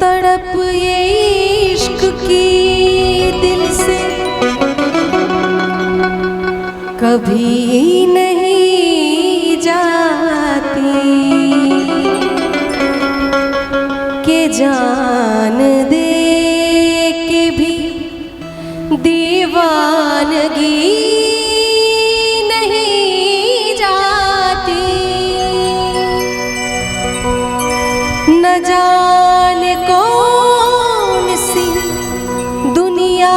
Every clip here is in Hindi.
तड़प ये इश्क की दिल से कभी नहीं जाती के जान दे के भी दीवानगी नहीं जाती। न जाने कौन सी दुनिया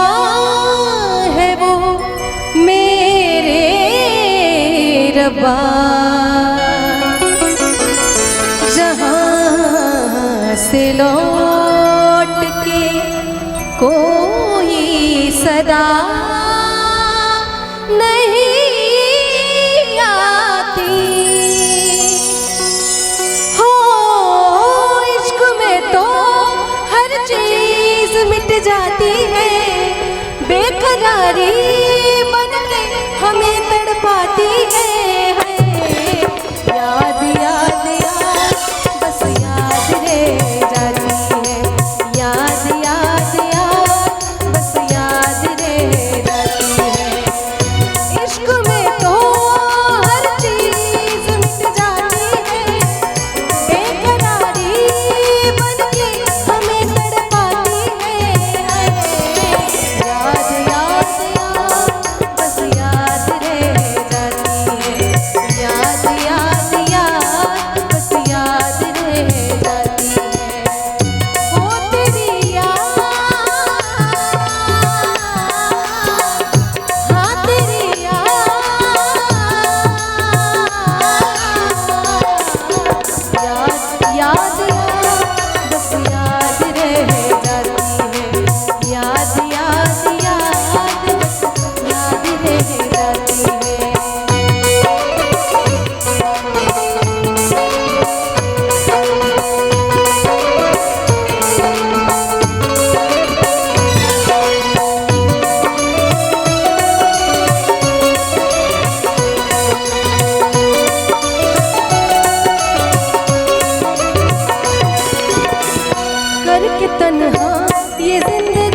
है वो मेरे रब्बा, जहाँ से लौट के कोई सदा नहीं आती। हो इश्क में तो हर चीज मिट जाती है, बेकरारी बन के हमें तड़पाती है। याद याद याद बस याद रह जाती है, याद याद याद बस याद रह जाती है। इश्क में तो हर चीज मिट जाती है, बेकरारी बन के हमें तड़पाती है। याद याद याद बस याद रह जाती है, याद याद याद बस याद रह जाती है। ओ तेरी याद, हाँ तेरी याद, याद याद याद बस याद रह जाती है, याद याद याद बस याद रह जाती है। करके तन्हा ये जिंदगी